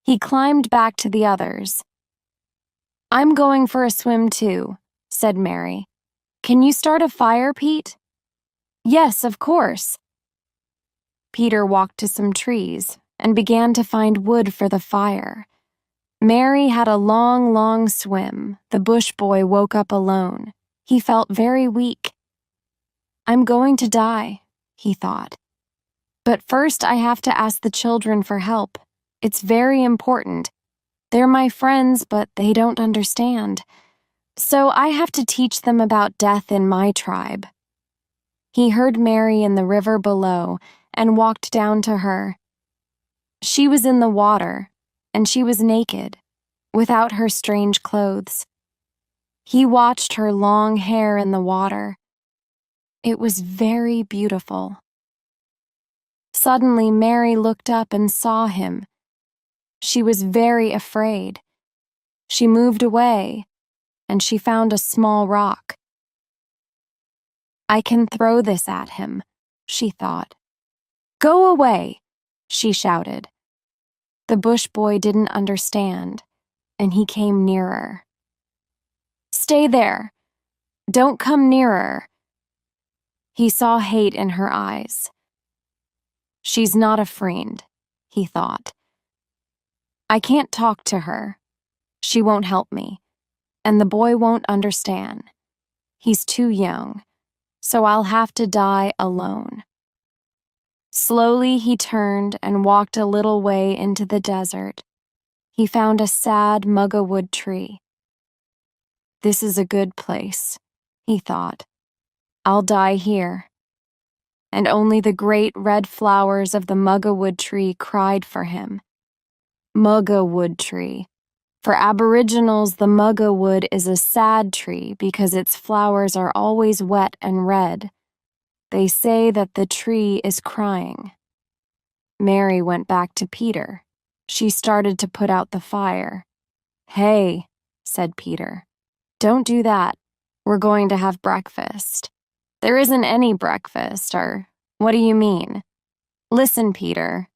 He climbed back to the others. "I'm going for a swim too," said Mary. "Can you start a fire, Pete?" "Yes, of course." Peter walked to some trees and began to find wood for the fire. Mary had a long, long swim. The bush boy woke up alone. He felt very weak. "I'm going to die," he thought. "But first I have to ask the children for help. It's very important. They're my friends, but they don't understand. So I have to teach them about death in my tribe." He heard Mary in the river below and walked down to her. She was in the water, and she was naked, without her strange clothes. He watched her long hair in the water. It was very beautiful. Suddenly, Mary looked up and saw him. She was very afraid. She moved away, and she found a small rock. "I can throw this at him," she thought. "Go away!" she shouted. The bush boy didn't understand, and he came nearer. "Stay there! Don't come nearer!" He saw hate in her eyes. "She's not a friend," he thought. "I can't talk to her. She won't help me, and the boy won't understand. He's too young, so I'll have to die alone." Slowly he turned and walked a little way into the desert. He found a sad mugga-wood tree. "This is a good place," he thought. "I'll die here." And only the great red flowers of the mugga-wood tree cried for him. Mugga-wood tree. For Aboriginals, the mugga-wood is a sad tree because its flowers are always wet and red. They say that the tree is crying. Mary went back to Peter. She started to put out the fire. "Hey," said Peter. "Don't do that. We're going to have breakfast." "There isn't any breakfast, or what do you mean?" "Listen, Peter."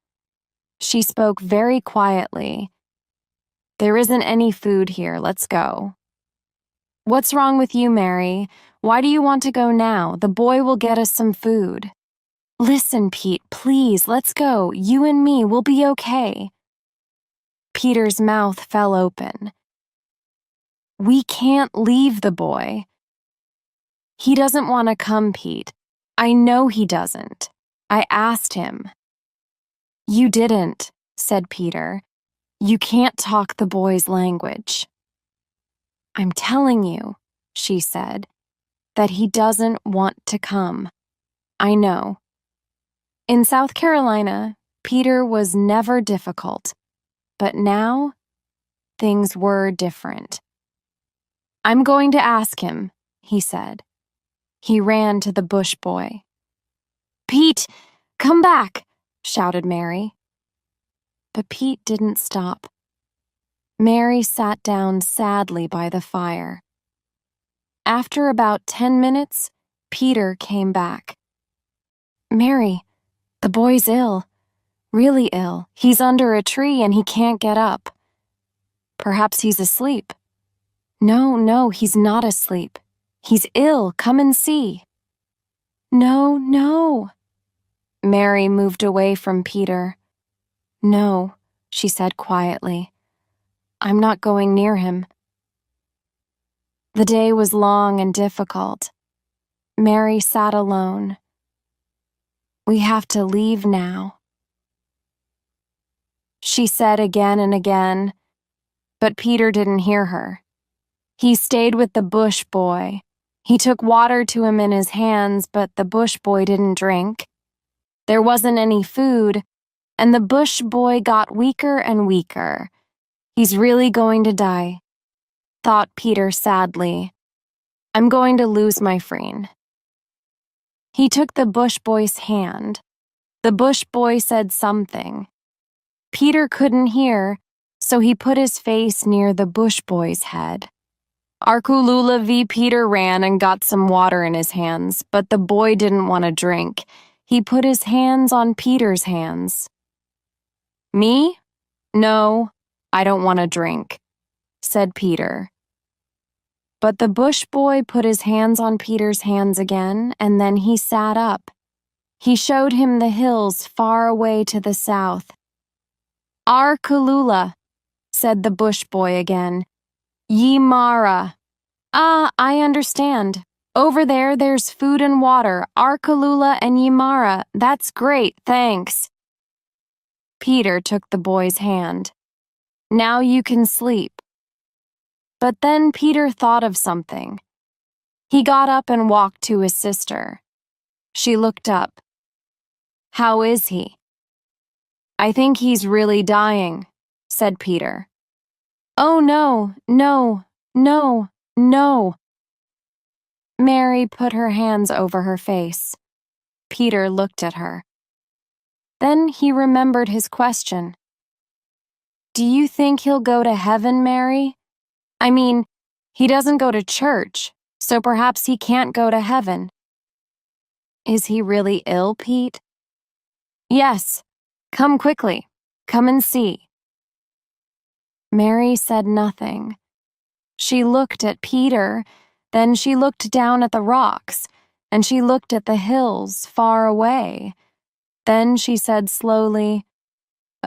She spoke very quietly. "There isn't any food here. Let's go." "What's wrong with you, Mary? Why do you want to go now? The boy will get us some food." "Listen, Pete, please, let's go. You and me will be okay." Peter's mouth fell open. "We can't leave the boy." "He doesn't want to come, Pete. I know he doesn't. I asked him." "You didn't," said Peter. "You can't talk the boy's language." "I'm telling you," she said, "that he doesn't want to come. I know." In South Carolina, Peter was never difficult, but now things were different. "I'm going to ask him," he said. He ran to the bush boy. "Pete, come back!" shouted Mary. But Pete didn't stop. Mary sat down sadly by the fire. After about 10 minutes, Peter came back. "Mary, the boy's ill. Really ill. He's under a tree and he can't get up. Perhaps he's asleep." No, he's not asleep. He's ill. Come and see." No. Mary moved away from Peter. "No," she said quietly. "I'm not going near him." The day was long and difficult. Mary sat alone. "We have to leave now," she said again and again, but Peter didn't hear her. He stayed with the bush boy. He took water to him in his hands, but the bush boy didn't drink. There wasn't any food, and the bush boy got weaker and weaker. "He's really going to die," thought Peter sadly. "I'm going to lose my friend." He took the bush boy's hand. The bush boy said something. Peter couldn't hear, so he put his face near the bush boy's head. Arkulula v. Peter ran and got some water in his hands, but the boy didn't want to drink. He put his hands on Peter's hands. "Me? No, I don't want to drink," said Peter. But the bush boy put his hands on Peter's hands again, and then he sat up. He showed him the hills far away to the south. "Arkulula," said the bush boy again. "Yimara." "Ah, I understand. Over there's food and water. Arkulula and Yimara. That's great, thanks." Peter took the boy's hand. "Now you can sleep." But then Peter thought of something. He got up and walked to his sister. She looked up. "How is he?" "I think he's really dying," said Peter. "Oh, no. Mary put her hands over her face. Peter looked at her. Then he remembered his question. "Do you think he'll go to heaven, Mary? I mean, he doesn't go to church, so perhaps he can't go to heaven." "Is he really ill, Pete?" "Yes. Come quickly. Come and see." Mary said nothing. She looked at Peter, then she looked down at the rocks, and she looked at the hills far away. Then she said slowly,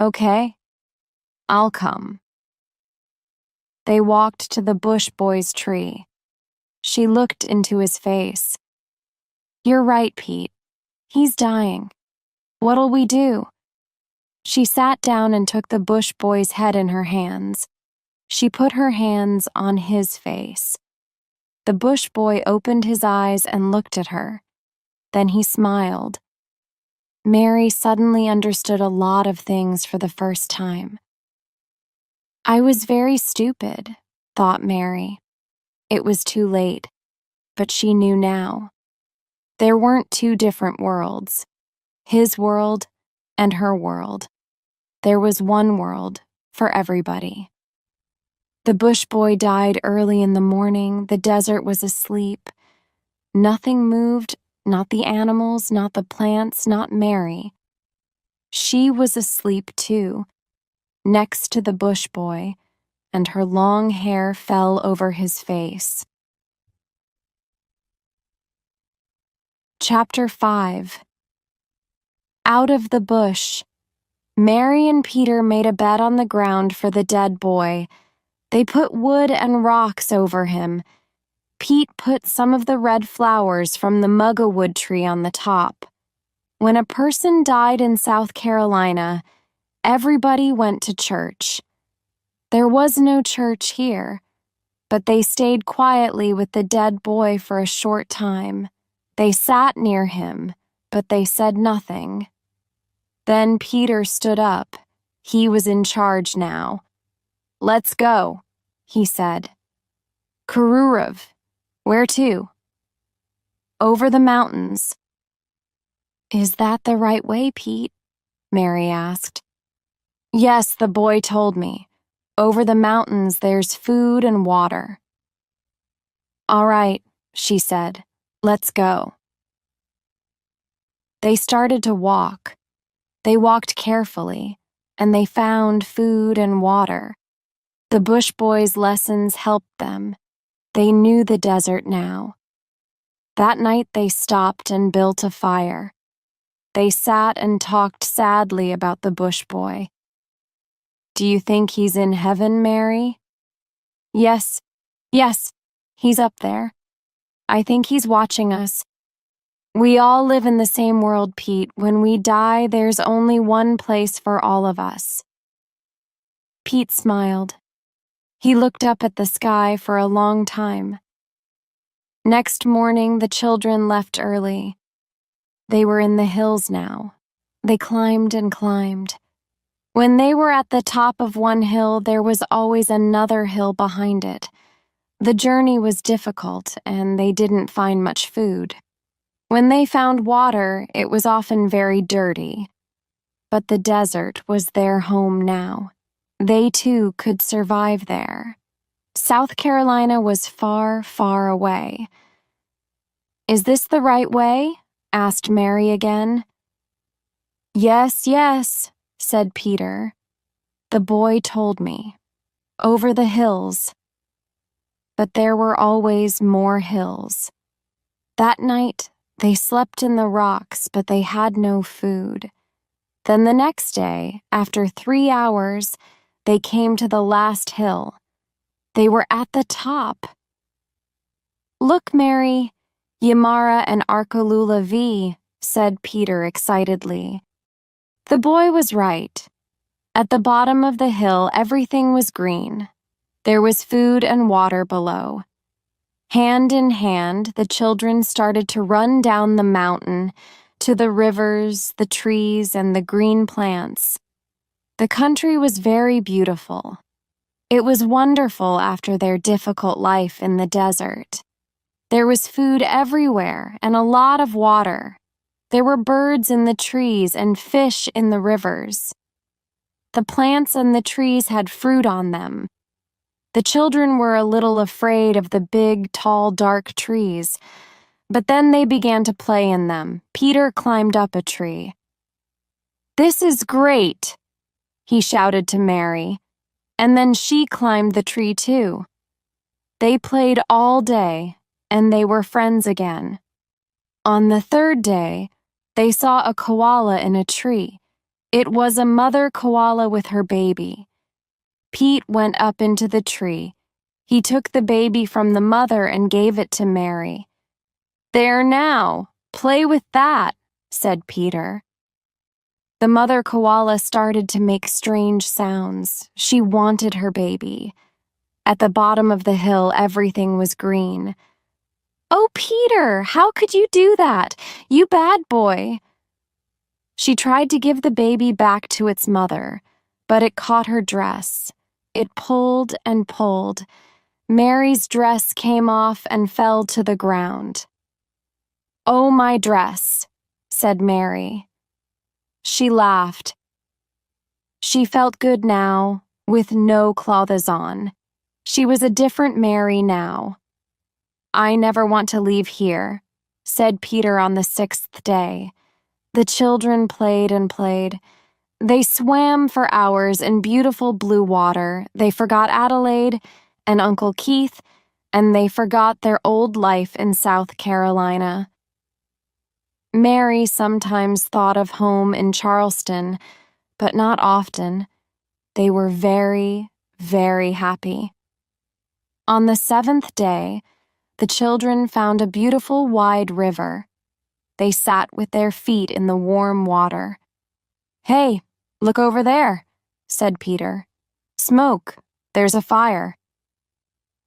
"Okay, I'll come." They walked to the bush boy's tree. She looked into his face. "You're right, Pete. He's dying. What'll we do?" She sat down and took the bush boy's head in her hands. She put her hands on his face. The bush boy opened his eyes and looked at her. Then he smiled. Mary suddenly understood a lot of things for the first time. "I was very stupid," thought Mary. It was too late, but she knew now. There weren't two different worlds, his world and her world. There was one world for everybody. The bush boy died early in the morning. The desert was asleep. Nothing moved, not the animals, not the plants, not Mary. She was asleep too, next to the bush boy, and her long hair fell over his face. Chapter 5. Out of the bush. Mary and Peter made a bed on the ground for the dead boy. They put wood and rocks over him. Pete put some of the red flowers from the muggawood tree on the top. When a person died in South Carolina, everybody went to church. There was no church here, but they stayed quietly with the dead boy for a short time. They sat near him, but they said nothing. Then Peter stood up. He was in charge now. "Let's go," he said. "Kururev, where to?" Over the mountains. Is that the right way, Pete? Mary asked. Yes, the boy told me. Over the mountains there's food and water. All right, she said. Let's go. They started to walk. They walked carefully, and they found food and water. The Bush Boys' lessons helped them. They knew the desert now. That night they stopped and built a fire. They sat and talked sadly about the Bush Boy. Do you think he's in heaven, Mary? Yes, he's up there. I think he's watching us. We all live in the same world, Pete. When we die, there's only one place for all of us. Pete smiled. He looked up at the sky for a long time. Next morning, the children left early. They were in the hills now. They climbed and climbed. When they were at the top of one hill, there was always another hill behind it. The journey was difficult, and they didn't find much food. When they found water, it was often very dirty. But the desert was their home now. They too could survive there. South Carolina was far, far away. Is this the right way? Asked Mary again. Yes, said Peter. The boy told me. Over the hills. But there were always more hills. That night, they slept in the rocks, but they had no food. Then the next day, after 3 hours, they came to the last hill. They were at the top. Look, Mary, Yamara and Arkalula V, said Peter excitedly. The boy was right. At the bottom of the hill, everything was green. There was food and water below. Hand in hand, the children started to run down the mountain to the rivers, the trees, and the green plants. The country was very beautiful. It was wonderful after their difficult life in the desert. There was food everywhere and a lot of water. There were birds in the trees and fish in the rivers. The plants and the trees had fruit on them. The children were a little afraid of the big, tall, dark trees, but then they began to play in them. Peter climbed up a tree. This is great, he shouted to Mary, and then she climbed the tree too. They played all day, and they were friends again. On the third day, they saw a koala in a tree. It was a mother koala with her baby. Pete went up into the tree. He took the baby from the mother and gave it to Mary. There now, play with that, said Peter. The mother koala started to make strange sounds. She wanted her baby. At the bottom of the hill, everything was green. Oh, Peter, how could you do that? You bad boy. She tried to give the baby back to its mother, but it caught her dress. It pulled and pulled. Mary's dress came off and fell to the ground. Oh, my dress, said Mary. She laughed. She felt good now, with no clothes on. She was a different Mary now. I never want to leave here, said Peter on the 6th day. The children played and played. They swam for hours in beautiful blue water. They forgot Adelaide and Uncle Keith, and they forgot their old life in South Carolina. Mary sometimes thought of home in Charleston, but not often. They were very, very happy. On the 7th day, the children found a beautiful wide river. They sat with their feet in the warm water. Hey, look over there, said Peter. Smoke, there's a fire.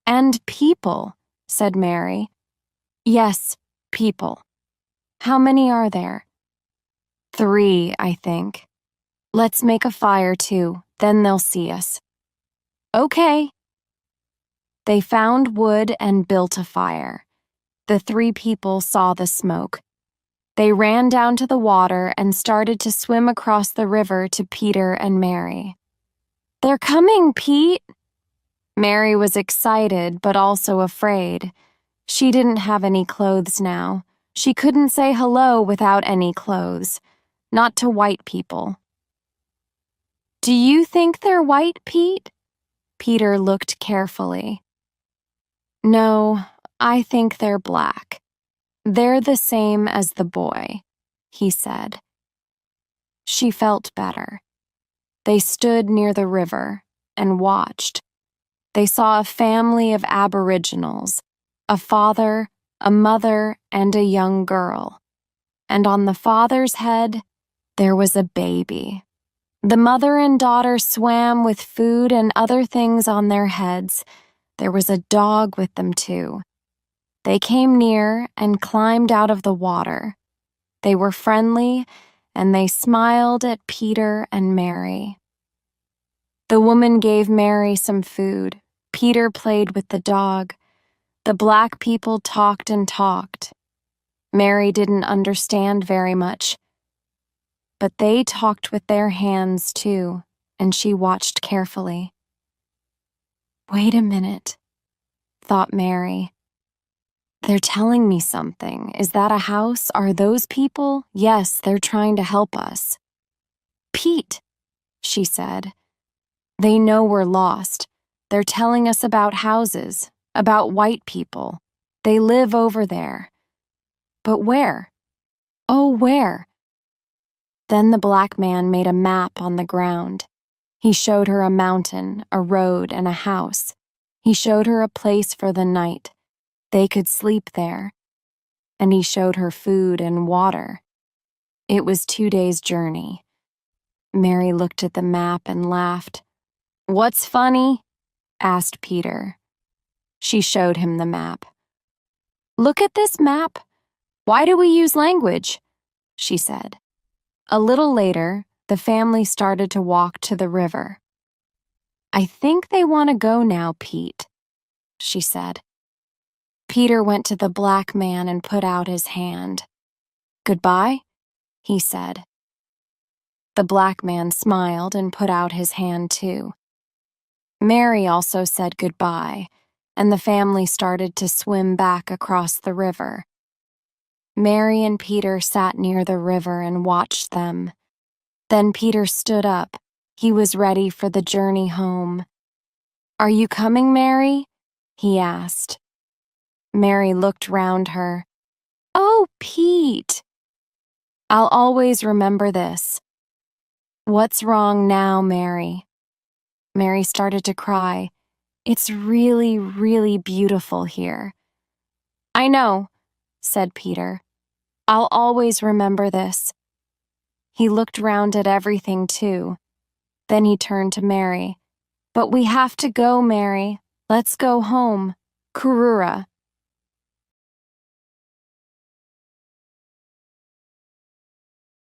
And people, said Mary. Yes, people. How many are there? 3, I think. Let's make a fire too, then they'll see us. Okay. They found wood and built a fire. The three people saw the smoke. They ran down to the water and started to swim across the river to Peter and Mary. "They're coming, Pete!" Mary was excited but also afraid. She didn't have any clothes now. She couldn't say hello without any clothes, not to white people. "Do you think they're white, Pete?" Peter looked carefully. "No, I think they're black. They're the same as the boy," he said. She felt better. They stood near the river and watched. They saw a family of Aboriginals, a father, a mother, and a young girl. And on the father's head, there was a baby. The mother and daughter swam with food and other things on their heads. There was a dog with them, too. They came near and climbed out of the water. They were friendly, and they smiled at Peter and Mary. The woman gave Mary some food. Peter played with the dog. The black people talked and talked. Mary didn't understand very much, but they talked with their hands too, and she watched carefully. "Wait a minute," thought Mary. "They're telling me something. Is that a house? Are those people? Yes, they're trying to help us." "Pete," she said. "They know we're lost. They're telling us about houses, about white people. They live over there." "But where?" "Oh, where?" Then the black man made a map on the ground. He showed her a mountain, a road, and a house. He showed her a place for the night. They could sleep there. And he showed her food and water. It was 2 days' journey. Mary looked at the map and laughed. "What's funny?" asked Peter. She showed him the map. "Look at this map. Why do we use language?" she said. A little later, the family started to walk to the river. "I think they want to go now, Pete," she said. Peter went to the black man and put out his hand. "Goodbye," he said. The black man smiled and put out his hand too. Mary also said goodbye, and the family started to swim back across the river. Mary and Peter sat near the river and watched them. Then Peter stood up. He was ready for the journey home. "Are you coming, Mary?" he asked. Mary looked round her. "Oh, Pete!" "I'll always remember this." "What's wrong now, Mary?" Mary started to cry. "It's really, really beautiful here." "I know," said Peter. "I'll always remember this." He looked round at everything, too. Then he turned to Mary. "But we have to go, Mary. Let's go home. Kurura."